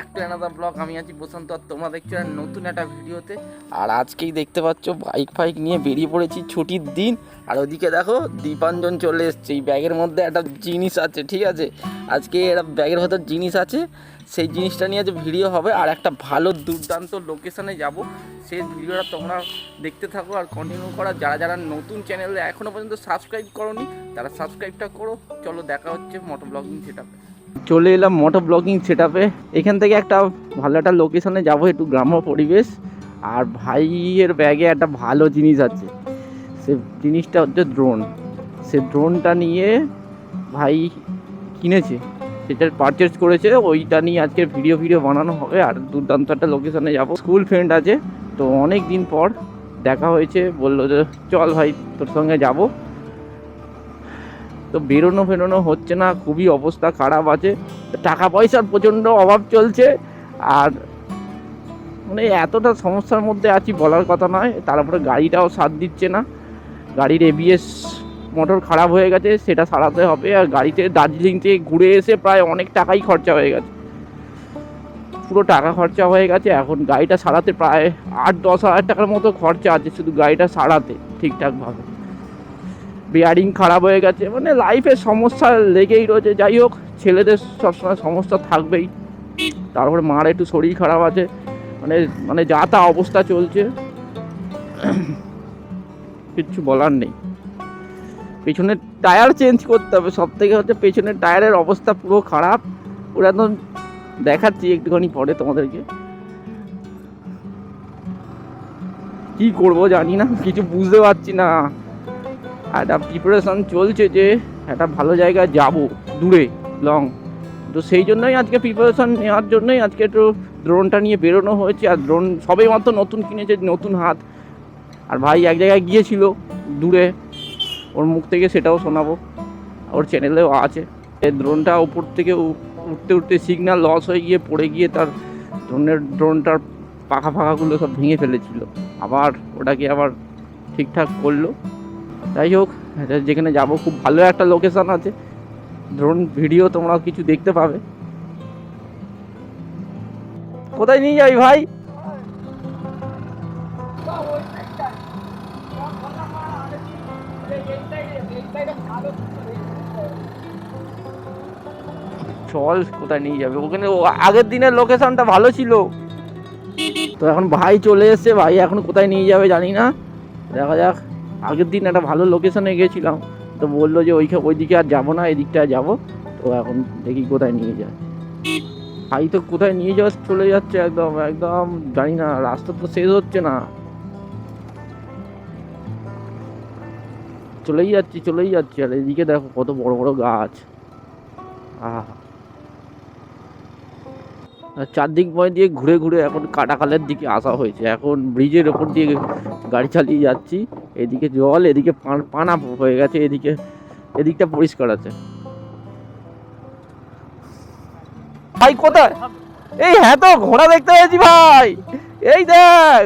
Back to another blog. আমি আছি প্রশান্ত আর তোমরা দেখছো নতুন একটা ভিডিওতে। আর আজকেই দেখতে পাচ্ছ বাইক ফাইক নিয়ে বেরিয়ে পড়েছি ছুটির দিন। আর ওদিকে দেখো দীপাঞ্জন চলে এসছে। এই ব্যাগের মধ্যে একটা জিনিস আছে, ঠিক আছে? আজকে একটা ব্যাগের ভেতর জিনিস আছে, সেই জিনিসটা নিয়ে আজ ভিডিও হবে। আর একটা ভালো দুর্দান্ত লোকেশানে যাব, সেই ভিডিওটা তোমরা দেখতে থাকো আর কন্টিনিউ করা। যারা যারা নতুন চ্যানেলে এখনও পর্যন্ত সাবস্ক্রাইব করোনি তারা সাবস্ক্রাইবটা করো। চলো দেখা হচ্ছে মোটো ব্লগিং সেটআপে। চলে এলাম মোটো ব্লগিং সেটআপে। এখান থেকে একটা ভালো একটা লোকেশনে যাবো, একটু গ্রাম্য পরিবেশ। আর ভাইয়ের ব্যাগে একটা ভালো জিনিস আছে, সে জিনিসটা হচ্ছে ড্রোন। সে ড্রোনটা নিয়ে ভাই কিনেছে, সেটা পারচেস করেছে, ওইটা নিয়ে আজকে ভিডিও বানানো হবে। আর দুর্দান্ত একটা লোকেশনে যাবো। স্কুল ফ্রেন্ড আছে, তো অনেক দিন পর দেখা হয়েছে, বললো যে চল ভাই তোর সঙ্গে যাব। তো বেরোনো হচ্ছে না, খুবই অবস্থা খারাপ আছে, টাকা পয়সার প্রচণ্ড অভাব চলছে। আর মানে এতটা সমস্যার মধ্যে আছি বলার কথা নয়। তারপরে গাড়িটাও সাথ দিচ্ছে না, গাড়ির এবিএস মোটর খারাপ হয়ে গেছে, সেটা সারাতে হবে। আর গাড়িতে দার্জিলিং থেকে ঘুরে এসে প্রায় অনেক টাকাই খরচা হয়ে গেছে, পুরো টাকা খরচা হয়ে গেছে। এখন গাড়িটা সারাতে প্রায় 8-10 হাজার টাকার মতো খরচা আছে শুধু গাড়িটা সারাতে ঠিকঠাকভাবে। বিয়ারিং খারাপ হয়ে গেছে, মানে লাইফে সমস্যা লেগেই রয়েছে। যাই হোক, ছেলেদের সবসময় সমস্যা থাকবেই। তারপরে মার একটু শরীর খারাপ আছে, মানে যা তা অবস্থা চলছে, কিচ্ছু বলার নেই। পেছনের টায়ার চেঞ্জ করতে হবে, সব থেকে হচ্ছে পেছনের টায়ারের অবস্থা পুরো খারাপ। ওরা একদম দেখাচ্ছি একটুখানি পরে তোমাদেরকে। কি করব জানি না, কিছু বুঝতে পারছি না। একটা প্রিপারেশন চলছে যে একটা ভালো জায়গায় যাব, দূরে লং। তো সেই জন্যই আজকে প্রিপারেশন নেওয়ার জন্যই আজকে একটু ড্রোনটা নিয়ে বেরোনো হয়েছে। আর ড্রোন সবেই মাত্র নতুন কিনেছে, নতুন হাত। আর ভাই এক জায়গায় গিয়েছিল দূরে, ওর মুখ থেকে সেটাও শোনাবো, ওর চ্যানেলেও আছে। এই ড্রোনটা উপর থেকে উঠতে সিগন্যাল লস হয়ে গিয়ে পড়ে গিয়ে তার ড্রোনটার পাখাগুলো সব ভেঙে ফেলেছিল। আবার ওটাকে আবার ঠিকঠাক করলো। যাই হোক, যেখানে যাব খুব ভালো একটা লোকেশন আছে, ড্রোন ভিডিও তোমরা কিছু দেখতে পাবে। কোথায় নিয়ে যাবি ভাই? চল, কোথায় নিয়ে যাবে? ওখানে আগের দিনের লোকেশনটা ভালো ছিল। তো এখন ভাই চলে এসছে, ভাই এখন কোথায় নিয়ে যাবে জানি না, দেখা যাক। আগের দিন একটা ভালো লোকেশনে গিয়েছিলাম, তো বললো যে ওইদিকে আর যাবো না, এদিকটা যাবো। তো এখন দেখি কোথায় নিয়ে যায়। ভাই তো কোথায় নিয়ে যাওয়া চলে যাচ্ছে, একদম জানি না, রাস্তা তো শেষ হচ্ছে না। চলেই যাচ্ছি। আর এদিকে দেখো কত বড় বড় গাছ, চারদিক দিয়ে ঘুরে এখন কাটাখালের দিকে আসা হয়েছে। এখন ব্রিজের ওপর দিয়ে গাড়ি চালিয়ে যাচ্ছি। এদিকে জল, এদিকে পানা হয়ে গেছে, এদিকটা পরিষ্কার আছে। ভাই কোথায়? এই হ্যাঁ, তো ঘোড়া দেখতে পেয়েছি ভাই। এই দেখ,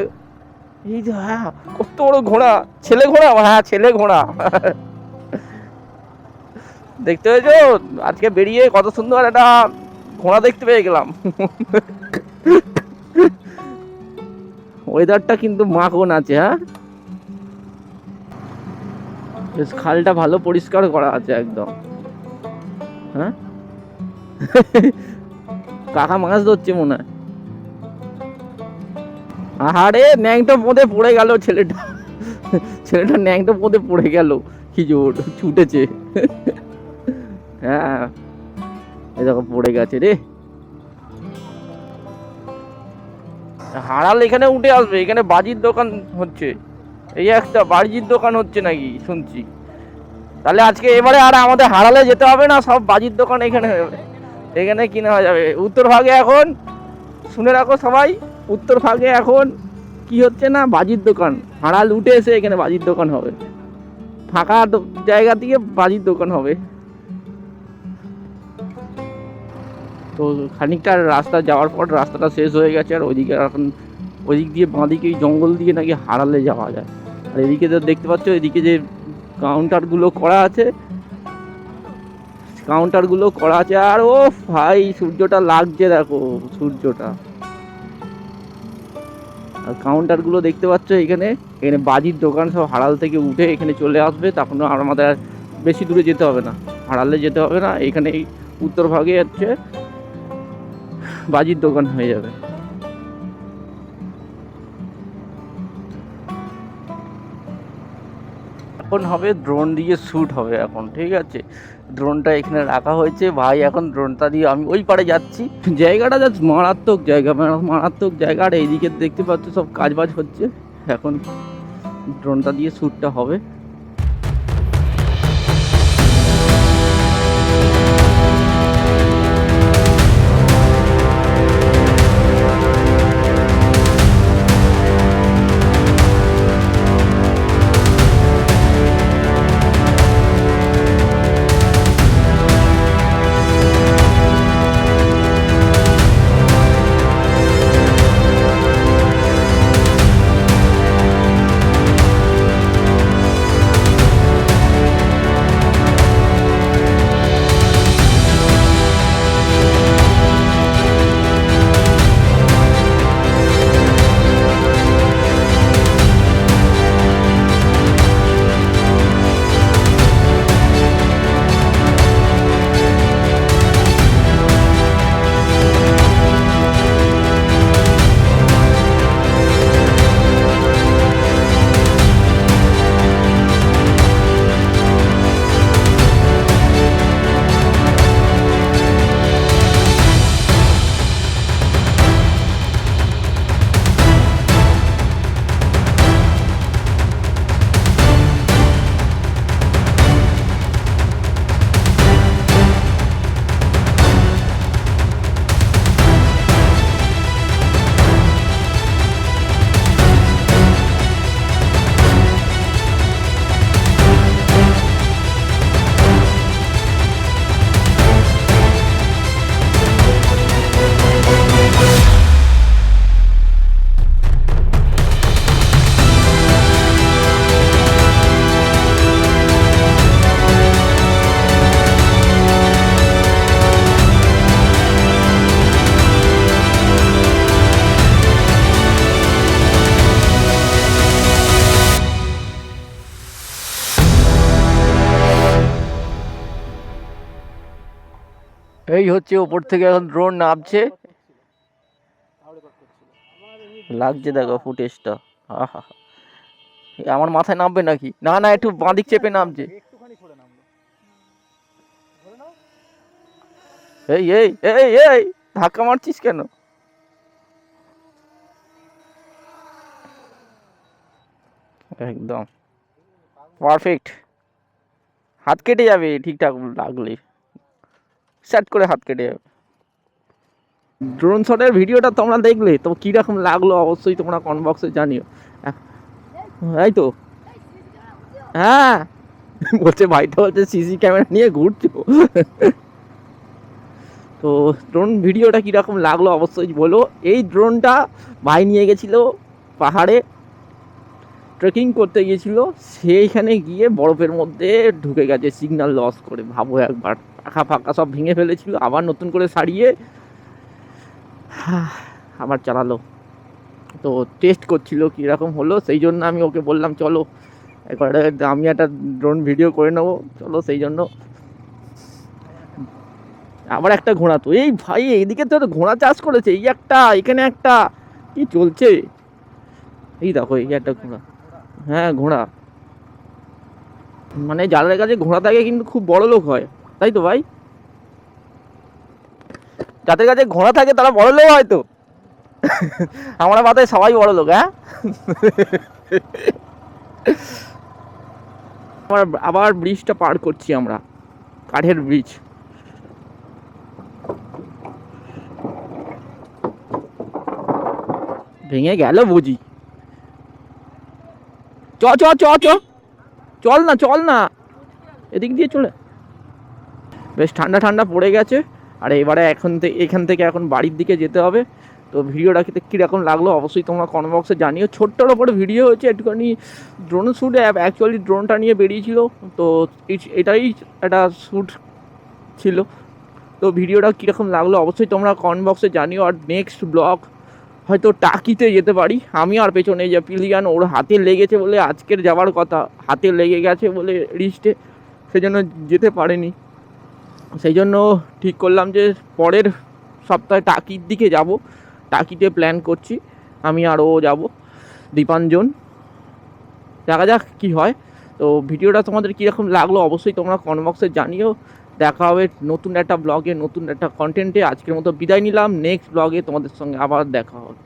এই যে হ্যাঁ, কত বড় ঘোড়া, ছেলে ঘোড়া। হ্যাঁ, ছেলে ঘোড়া দেখতে পেয়েছো? আজকে বেরিয়ে কত সুন্দর একটা ঘোড়া দেখতে পেয়ে গেলাম। ওয়েদারটা কিন্তু মাখন আছে। হ্যাঁ, বেশ খালটা ভালো পরিষ্কার করা আছে একদম। হ্যাঁ, কাকা মাছ ধরছে মনে হয়। আহারে, ন্যাংটো পোঁদে পড়ে গেল ছেলেটা ন্যাংটো পোঁদে পড়ে গেল, কি জোর ছুটেছে। হ্যাঁ, এই দেখো পড়ে গেছে রে। হারাল এখানে উঠে আসবে, এখানে বাজির দোকান হচ্ছে। এই একটা বাজির দোকান হচ্ছে নাকি শুনছি। তাহলে আজকে এবারে আর আমাদের হারালে যেতে হবে না, সব বাজির দোকান এখানে কিনা যাবে। উত্তর ভাগে এখন, শুনে রাখো সবাই, উত্তর ভাগে এখন কি হচ্ছে না, বাজির দোকান। হারাল উঠে এসে এখানে বাজির দোকান হবে, ফাঁকা জায়গা থেকে বাজির দোকান হবে। তো খানিকটা রাস্তা যাওয়ার পর রাস্তাটা শেষ হয়ে গেছে। আর ওইদিকে এখন ওইদিক দিয়ে বাঁদিকে জঙ্গল দিয়ে নাকি হারালে যাওয়া যায়। আর এদিকে তো দেখতে পাচ্ছ, এদিকে যে কাউন্টারগুলো করা আছে, কাউন্টারগুলো করা আছে। আর ও ভাই সূর্যটা লাগছে, দেখো সূর্যটা। আর কাউন্টারগুলো দেখতে পাচ্ছ এখানে, এখানে বাজির দোকান সব হারাল থেকে উঠে এখানে চলে আসবে, তখন আর আমাদের আর বেশি দূরে যেতে হবে না, হারালে যেতে হবে না। এখানে এই উত্তর ভাগে হচ্ছে বাজির দোকান হয়ে যাবে। এখন হবে ড্রোন দিয়ে শ্যুট হবে এখন, ঠিক আছে। ড্রোনটা এখানে রাখা হয়েছে ভাই, এখন ড্রোনটা দিয়ে আমি ওই পারে যাচ্ছি। জায়গাটা জাস্ট মারাত্মক জায়গা, মারাত্মক জায়গা। আর এইদিকে দেখতে পাচ্ছ সব কাজ বাজ হচ্ছে, এখন ড্রোনটা দিয়ে শ্যুটটা হবে। এই হচ্ছে ওপর থেকে এখন ড্রোন নামছে, লাগছে দেখো ফুটেজটা। আহা, আমার মাথায় নামবে নাকি? না না, একটু বাঁদিক চেপে নামছে। এই এই এই এই ধাক্কা মারছিস কেন? একদম পারফেক্ট, হাত কেটে যাবে ঠিকঠাক লাগলে, সেট করে হাত কেটে যাবে। ড্রোন শটের ভিডিওটা তোমরা দেখলে তো কীরকম লাগলো অবশ্যই তোমরা কমেন্ট বক্সে জানিও। এই তো হ্যাঁ, বলছে ভাইটা বলছে সিসি ক্যামেরা নিয়ে ঘুরছো। তো ড্রোন ভিডিওটা কীরকম লাগলো অবশ্যই বলো। এই ড্রোনটা ভাই নিয়ে গেছিলো পাহাড়ে, ট্রেকিং করতে গিয়েছিল, সেইখানে গিয়ে বরফের মধ্যে ঢুকে গেছে সিগন্যাল লস করে। ভাবো একবার, পাখা ফাঁকা সব ভেঙে ফেলেছিল, আবার নতুন করে সারিয়ে আবার চালালো। তো টেস্ট করছিল কীরকম হলো, সেই জন্য আমি ওকে বললাম চলো একবার আমি একটা ড্রোন ভিডিও করে নেবো, চলো। সেই জন্য আবার একটা ঘোড়া, তো এই ভাই এইদিকে তো ঘোড়া চাষ করেছে, এই একটা এখানে একটা কি চলছে, এই দেখো এই একটা ঘোড়া। হ্যাঁ ঘোড়া, মানে যাদের কাছে ঘোড়া থাকে কিন্তু খুব বড় লোক হয়, তাই তো ভাই? যাদের কাছে ঘোড়া থাকে তারা বড় লোক হয় তো। আমরা মাথায় সবাই বড় লোক। হ্যাঁ, আবার ব্রিজটা পার করছি আমরা, কাঠের ব্রিজ। ভেঙে গেল বুঝি। চ চ চ চ চল না, চল না, এদিক দিয়ে চলে। বেশ ঠান্ডা ঠান্ডা পড়ে গেছে, আর এবারে এখান থেকে এখন বাড়ির দিকে যেতে হবে। তো ভিডিওটা কীরকম লাগলো অবশ্যই তোমরা কমেন্ট বক্সে জানিও। ছোট্টর ওপরে ভিডিও হচ্ছে, একটুখানি ড্রোন শ্যুট, অ্যাকচুয়ালি ড্রোনটা নিয়ে বেরিয়েছিল, তো এটাই একটা শ্যুট ছিল। তো ভিডিওটা কীরকম লাগলো অবশ্যই তোমরা কমেন্ট বক্সে জানিও। আর নেক্সট ব্লগ হয়তো টাকিতে যেতে পারি আমি, আর পেছনে যে পিলিয়ান ওর হাতে লেগেছে বলে আজকের যাওয়ার কথা, হাতে লেগে গেছে বলে রিস্টে, সেজন্য যেতে পারেনি। সেই জন্য ঠিক করলাম যে পরের সপ্তাহে টাকির দিকে যাব, টাকিতে প্ল্যান করছি আমি আর ও যাব দীপাঞ্জন, দেখা যাক কী হয়। তো ভিডিওটা তোমাদের কীরকম লাগলো অবশ্যই তোমরা কমেন্ট বক্সে জানিও। দেখা হবে নতুন একটা ব্লগে, নতুন একটা কন্টেন্টে। আজকের মতো বিদায় নিলাম, নেক্সট ব্লগে তোমাদের সঙ্গে আবার দেখা হবে।